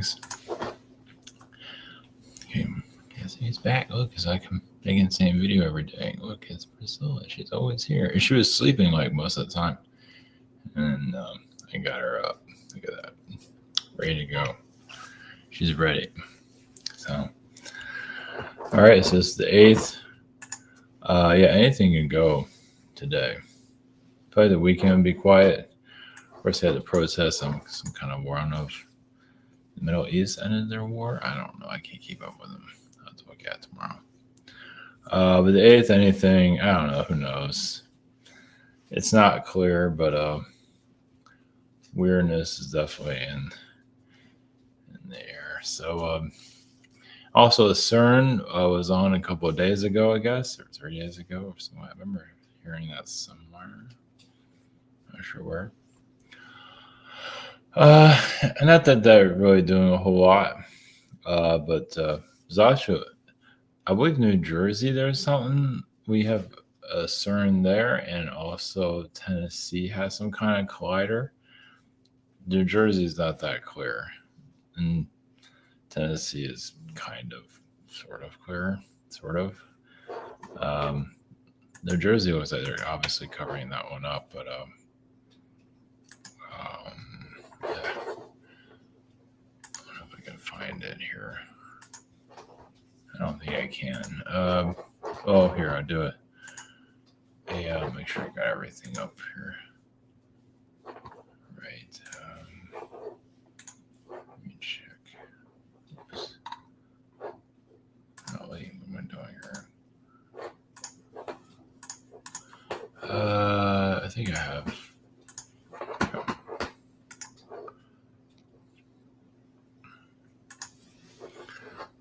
things. Okay, yes, he's back. Look, because I can making the same video every day. Look, it's Priscilla. She's always here. She was sleeping like most of the time, and I got her up. Look at that, ready to go. She's ready. So, all right. So it's the 8th. Yeah, anything can go today. Probably the weekend would be quiet. Of course, they had to protest some kind of war. I don't know if the Middle East ended their war. I don't know. I can't keep up with them. I'll have to look at it tomorrow. But the 8th, anything, I don't know. Who knows? It's not clear, but weirdness is definitely in the air. So, also, CERN was on a couple of days ago, I guess, or 3 days ago or something. I remember hearing that somewhere. Not sure where. Not that they're really doing a whole lot, but Zasha, I believe New Jersey, there's something. We have a CERN there, and also Tennessee has some kind of collider. New Jersey is not that clear, and Tennessee is kind of, sort of clear, sort of. New Jersey looks like they're obviously covering that one up, but yeah. I don't know if I can find it here. I don't think I can. Oh, here, I'll do it. Yeah, make sure I got everything up here. Right. Let me check. Oops. Oh, wait, what am I doing here? I think I have.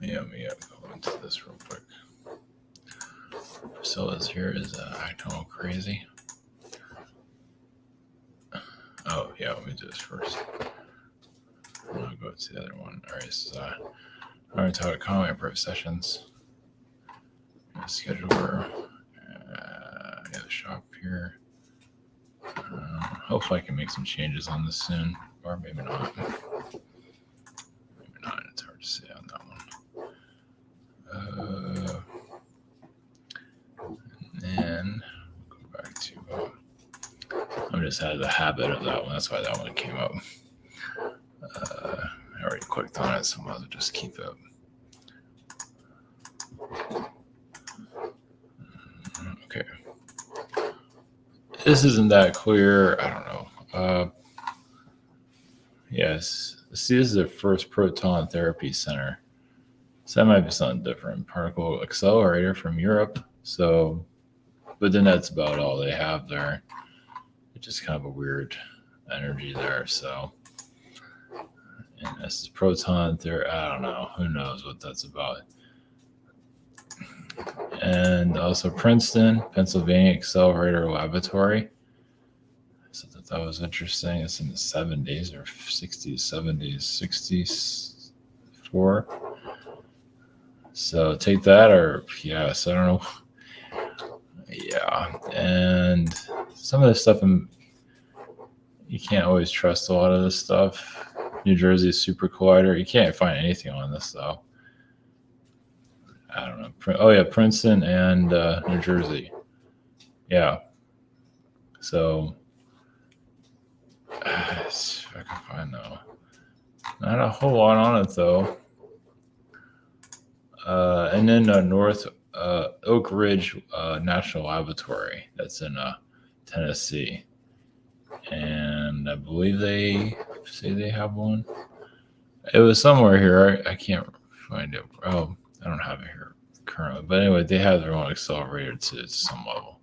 Let me go into this real quick. Priscilla's here is acting all crazy. Oh, yeah, let me do this first. I'll go to the other one. All right, this is I'm going to talk comment prep sessions. Scheduler. Yeah, the shop here. Hopefully, I can make some changes on this soon, or maybe not. Maybe not. It's hard to say on that one. And then go back to. I just had the habit of that one. That's why that one came up. I already clicked on it, so I might as well just keep it. Okay. This isn't that clear. I don't know. Yes. See, this is the first proton therapy center. So that might be something different. Particle accelerator from Europe. So, but then that's about all they have there. It's just kind of a weird energy there. So, and this is proton therapy. I don't know. Who knows what that's about. And also Princeton, Pennsylvania Accelerator Laboratory. So that was interesting. It's in the 70s or 60s, 70s, 64. So take that or yes, I don't know. Yeah, and some of this stuff, you can't always trust a lot of this stuff. New Jersey Super Collider. You can't find anything on this though. I don't know. Oh yeah, Princeton and New Jersey. Yeah. So if I can find though, not a whole lot on it though. And then North Oak Ridge National Laboratory. That's in Tennessee, and I believe they say they have one. It was somewhere here. I can't find it. Oh, I don't have it here currently. But anyway, they have their own accelerator to some level.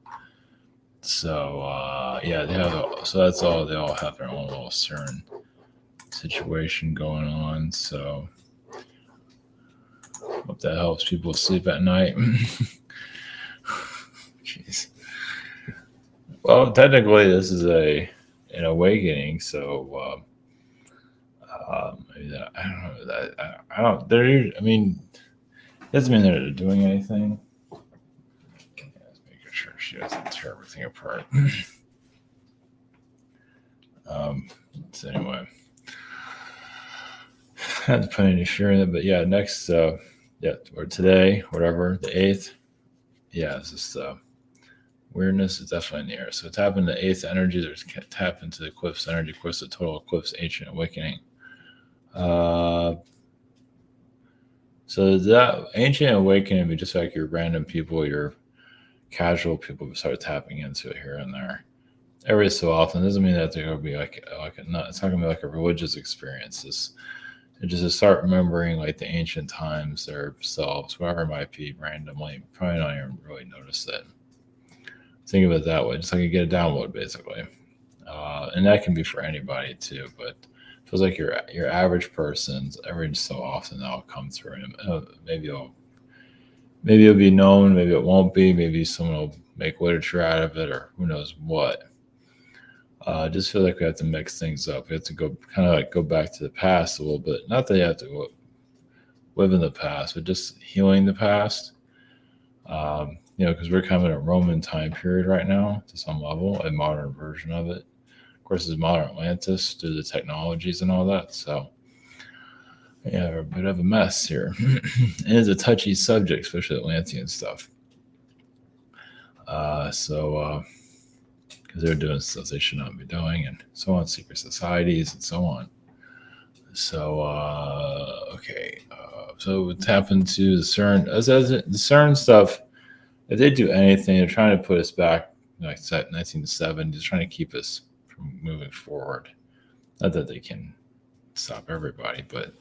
So yeah, they have. So that's all. They all have their own little CERN situation going on. So hope that helps people sleep at night. Jeez. Well, technically, this is an awakening. So maybe that, I don't know. That I don't. They're. I mean, it doesn't mean they're doing anything. Just making sure she doesn't tear everything apart. So anyway, Not putting any fear in it, but yeah, next, yeah, or today, whatever, the 8th, yeah, it's just weirdness is definitely in the air. So tap into the 8th energy, there's tap into the Eclipse energy, of course, the total Eclipse ancient awakening. So that ancient awakening would be just like your random people, your casual people who start tapping into it here and there. Every so often. It doesn't mean that they're going to be like it's not going to be like a religious experience. It's just to start remembering like the ancient times, their selves, whatever it might be, randomly. Probably not even really notice it. Think of it that way, just like you get a download basically, and that can be for anybody too. But it feels like your average person's every so often that'll come through, and maybe it'll be known, maybe it won't be, maybe someone will make literature out of it, or who knows what. Just feel like we have to mix things up. We have to go kind of like go back to the past a little bit. Not that you have to live in the past, but just healing the past. Because we're kind of in a Roman time period right now to some level, a modern version of it. Of course, it's modern Atlantis due to the technologies and all that. So, yeah, we're a bit of a mess here. It is a touchy subject, especially Atlantean stuff. Because they're doing stuff they should not be doing, and so on, secret societies and so on. So, okay. So tap into the CERN. As the CERN stuff, if they do anything, they're trying to put us back, like 1970, just trying to keep us from moving forward. Not that they can stop everybody, but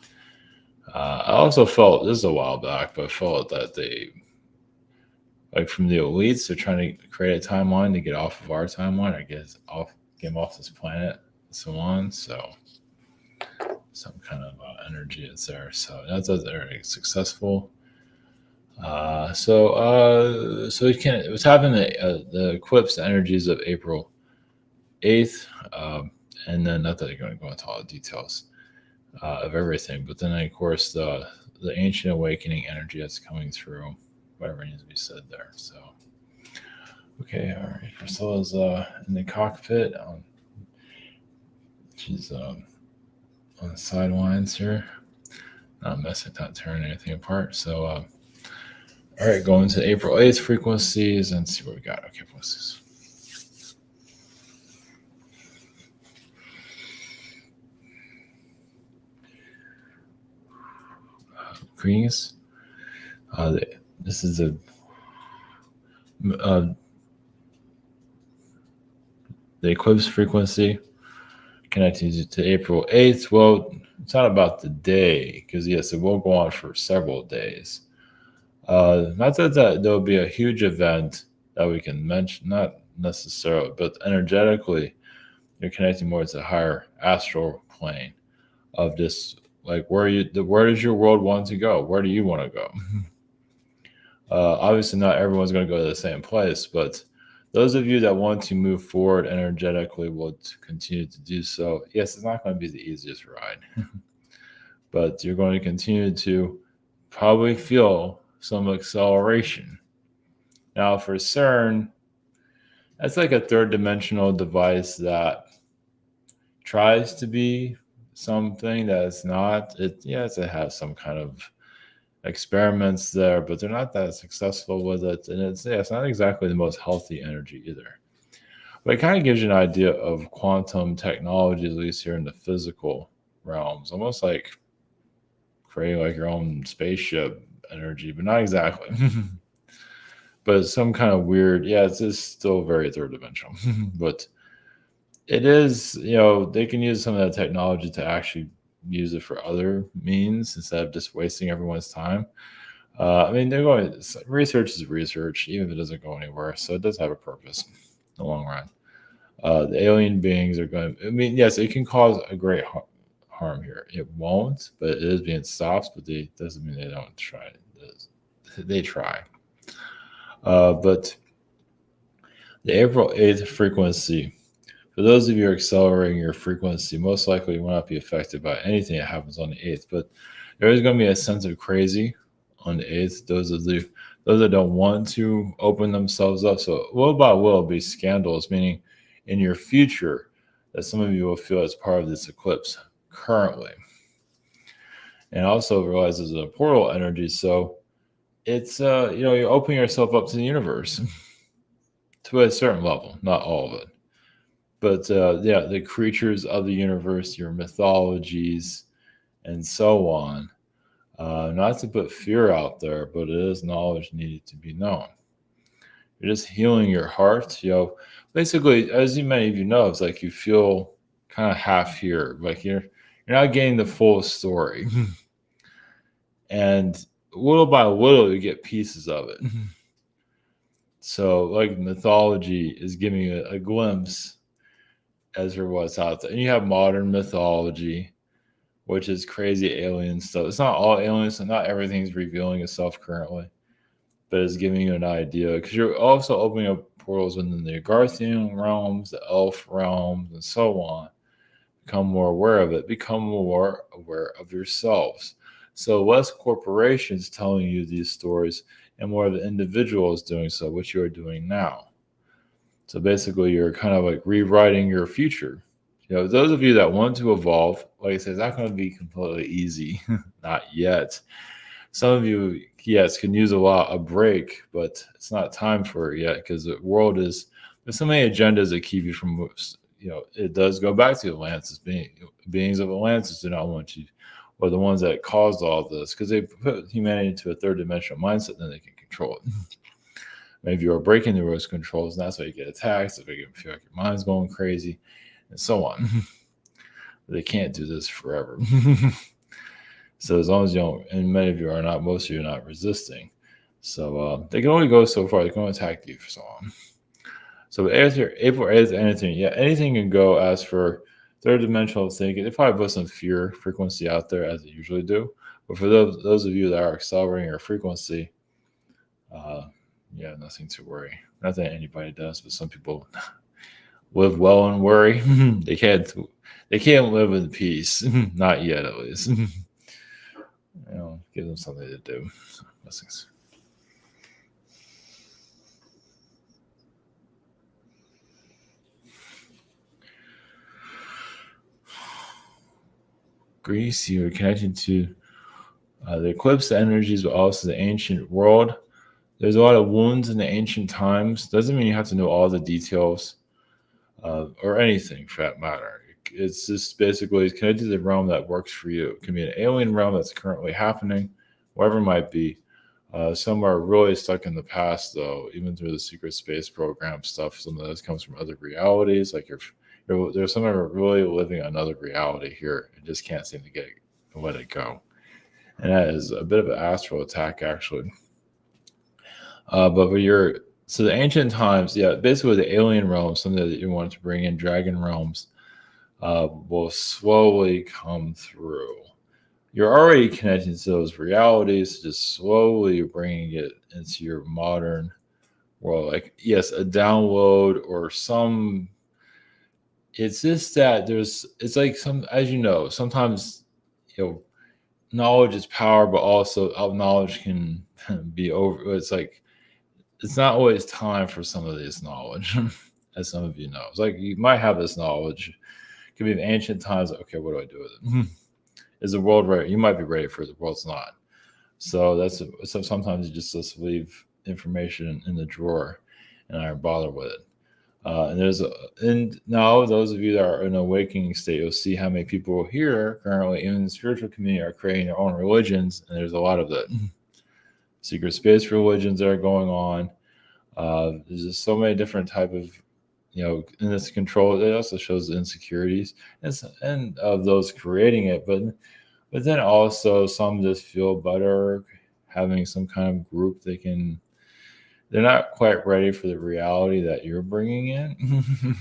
I also felt, this is a while back, but I felt that they, like from the elites, they're trying to create a timeline to get off of our timeline, I guess, get them off this planet, and so on. So some kind of energy is there. So that's very successful. So it was having the eclipse energies of April 8th, and then not that I'm going to go into all the details of everything, but then of course the ancient awakening energy that's coming through, whatever needs to be said there. So okay, all right, Priscilla's in the cockpit. She's on the sidelines here, not messing, not tearing anything apart. So all right, going to April 8th frequencies and see what we got. Okay, frequencies. Greetings. This is the eclipse frequency connected to April 8th. Well, it's not about the day, because yes, it will go on for several days. Not that there will be a huge event that we can mention, not necessarily, but energetically, you're connecting more to the higher astral plane of this. Like where does your world want to go? Where do you want to go? Obviously, not everyone's going to go to the same place, but those of you that want to move forward energetically will continue to do so. Yes, it's not going to be the easiest ride, but you're going to continue to probably feel some acceleration. Now, for CERN, that's like a third dimensional device that tries to be something that's not. It has some kind of experiments there, but they're not that successful with it, and it's not exactly the most healthy energy either. But it kind of gives you an idea of quantum technology, at least here in the physical realms, almost like creating like your own spaceship energy, but not exactly. But some kind of weird, it's just still very third dimensional. But it is, they can use some of that technology to actually use it for other means instead of just wasting everyone's time. They're going, research is research, even if it doesn't go anywhere. So it does have a purpose in the long run. The alien beings are going, yes, it can cause a great harm here. It won't, but it is being stopped, but it doesn't mean they don't try. They try. But the April 8th frequency, for those of you who are accelerating your frequency, most likely you will not be affected by anything that happens on the 8th, but there is going to be a sense of crazy on the 8th. Those that don't want to open themselves up. So will by will be scandals, meaning in your future that some of you will feel as part of this eclipse currently. and also realize it's a portal energy. So it's you're opening yourself up to the universe to a certain level, not all of it. But yeah, the creatures of the universe, your mythologies, and so on. Not to put fear out there, but it is knowledge needed to be known. You're just healing your heart. Basically, as many of you know, it's like you feel kind of half here, like you're not getting the full story, and little by little, you get pieces of it. So, like mythology is giving you a glimpse as for what's out there, and you have modern mythology, which is crazy alien stuff. It's not all aliens, and not everything's revealing itself currently, but it's giving you an idea because you're also opening up portals within the Garthian realms, the elf realms, and so on. Become more aware of it. Become more aware of yourselves. So less corporations telling you these stories, and more of the individuals doing so, which you are doing now. So basically, you're kind of like rewriting your future. Those of you that want to evolve, like I said, it's not going to be completely easy, not yet. Some of you, yes, can use a break, but it's not time for it yet because the world there's so many agendas that keep you from, it does go back to Atlantis. Beings of Atlantis do not want you, or the ones that caused all this, because they put humanity into a third dimensional mindset, then they can control it. Maybe you are breaking the rules controls, and that's why you get attacked, so you feel like your mind's going crazy, and so on. They can't do this forever. So as long as you don't, and many of you are not, most of you are not resisting. So they can only go so far. They can only attack you for so long. So after April 8th, anything can go. As for third dimensional thinking, they probably put some fear frequency out there as they usually do. But for those of you that are accelerating your frequency, nothing to worry. Not that anybody does, but some people live well and worry. They can't live in peace. Not yet, at least. Give them something to do. So, blessings. Greece, you are connected to the eclipse energies, but also the ancient world. There's a lot of wounds in the ancient times. Doesn't mean you have to know all the details or anything for that matter. It's just basically it's connected to the realm that works for you. It can be an alien realm that's currently happening, whatever it might be. Some are really stuck in the past, though, even through the secret space program stuff. Some of this comes from other realities. Like there's some are really living another reality here and just can't seem to let it go. And that is a bit of an astral attack, actually. So the ancient times, basically the alien realms, something that you want to bring in, dragon realms, will slowly come through. You're already connecting to those realities, just slowly bringing it into your modern world. Like, yes, a download or some. It's just that it's like as you know, sometimes, knowledge is power, but also knowledge can be over. It's like, it's not always time for some of this knowledge, as some of you know. It's like you might have this knowledge. It could be in ancient times. Okay, what do I do with it? Is the world ready? You might be ready for it. The world's not. So sometimes you just leave information in the drawer and I bother with it. And now those of you that are in an awakening state, you'll see how many people here currently in the spiritual community are creating their own religions, and there's a lot of that. Secret space religions that are going on. There's just so many different type of, in this control. It also shows the insecurities and of those creating it, but then also some just feel better having some kind of group they're not quite ready for the reality that you're bringing in.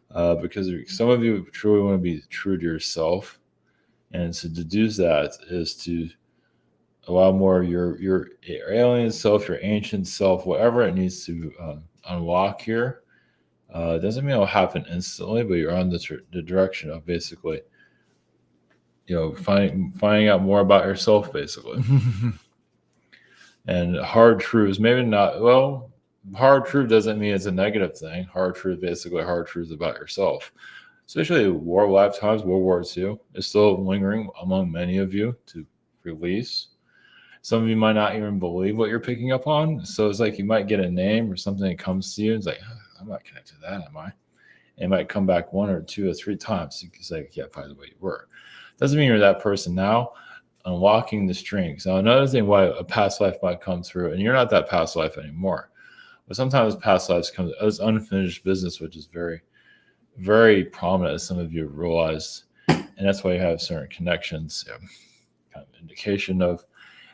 Because some of you truly want to be true to yourself, and to deduce that is to allow more of your alien self, your ancient self, whatever it needs to unlock here. It doesn't mean it'll happen instantly, but you're on the direction of basically, finding out more about yourself, basically. And hard truths, maybe not. Well, hard truth doesn't mean it's a negative thing. Hard truth, basically, hard truth about yourself. especially war lifetimes, World War II, is still lingering among many of you to release. Some of you might not even believe what you're picking up on. So it's like you might get a name or something that comes to you. It's like, I'm not connected to that, am I? And it might come back 1 or 2 or 3 times. It's like, yeah, by the way you were. Doesn't mean you're that person now. Unlocking the strings. Now, another thing why a past life might come through, and you're not that past life anymore, but sometimes past lives come as unfinished business, which is very, very prominent, as some of you have realized. And that's why you have certain connections, kind of indication of.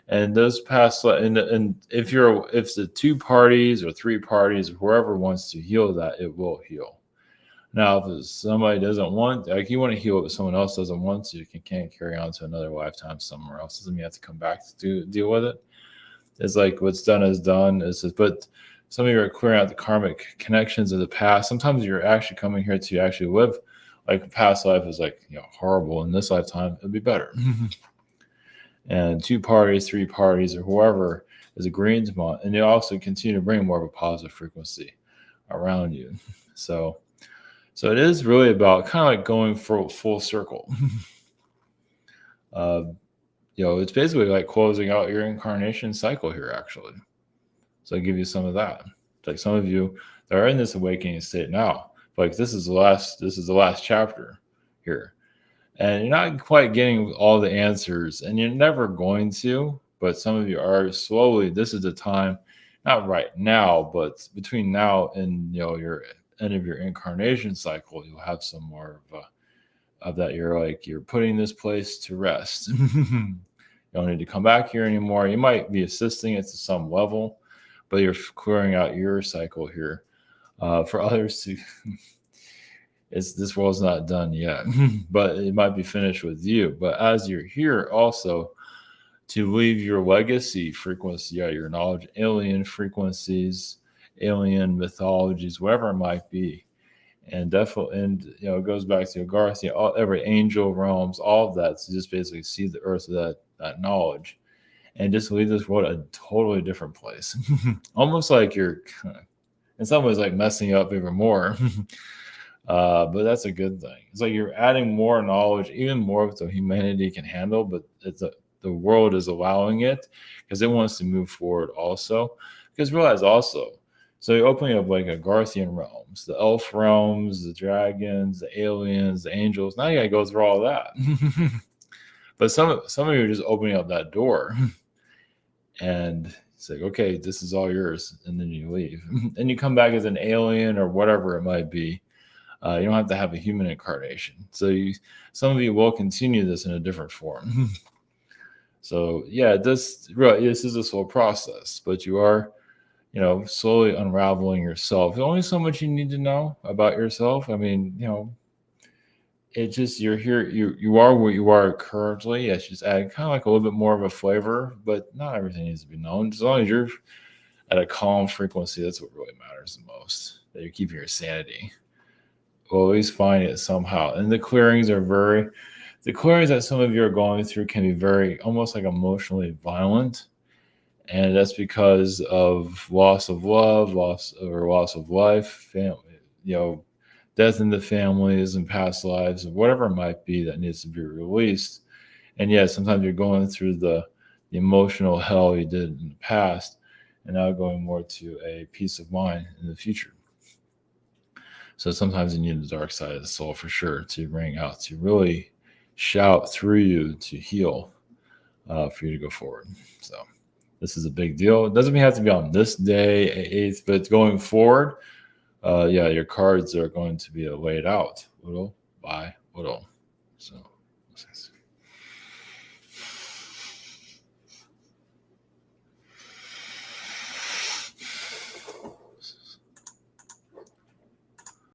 And those past, and if the 2 parties or 3 parties or whoever wants to heal that, it will heal. Now, if somebody doesn't want, like you want to heal it, but someone else doesn't want to, you can't carry on to another lifetime somewhere else. Doesn't mean you have to come back to deal with it. It's like what's done is done. But some of you are clearing out the karmic connections of the past. Sometimes you're actually coming here to actually live like a past life is like, horrible. In this lifetime, it'll be better. And 2 parties, 3 parties, or whoever is agreeing to want, and they also continue to bring more of a positive frequency around you. So it is really about kind of like going for full circle. It's basically like closing out your incarnation cycle here, actually. So I give you some of that. Like some of you that are in this awakening state now, like this is the last chapter here. And you're not quite getting all the answers, and you're never going to, but some of you are slowly. This is the time, not right now, but between now and your end of your incarnation cycle, you'll have some more of that. You're putting this place to rest. You don't need to come back here anymore. You might be assisting it to some level, but you're clearing out your cycle here. For others to this world's not done yet, but it might be finished with you. But as you're here also to leave your legacy frequency, your knowledge, alien frequencies, alien mythologies, whatever it might be. And definitely, it goes back to Garth, every angel realms, all of that, to just basically see the earth with that knowledge and just leave this world a totally different place. Almost like you're in some ways like messing up even more. But that's a good thing. It's like you're adding more knowledge, even more than humanity can handle, but the world is allowing it because it wants to move forward also. Because realize also, so you're opening up like a Garthian realms, the elf realms, the dragons, the aliens, the angels. Now you gotta go through all that. But some of you are just opening up that door. And it's like, okay, this is all yours. And then you leave. And you come back as an alien or whatever it might be. You don't have to have a human incarnation. So some of you will continue this in a different form. So yeah, this is a slow process, but you are, slowly unraveling yourself. There's only so much you need to know about yourself. I mean, it just, you're here, you are what you are currently. It's just add kind of like a little bit more of a flavor, but not everything needs to be known. As long as you're at a calm frequency, that's what really matters the most, that you're keeping your sanity. We'll always find it somehow. And the clearings that some of you are going through can be very, almost like emotionally violent. And that's because of loss of love, loss of life, family, death in the families and past lives, and whatever it might be that needs to be released. And yeah, sometimes you're going through the emotional hell you did in the past, and now going more to a peace of mind in the future. So sometimes you need the dark side of the soul for sure to ring out, to really shout through you, to heal, for you to go forward. So this is a big deal. It doesn't have to be on this day, 8th, but going forward, your cards are going to be laid out little by little. So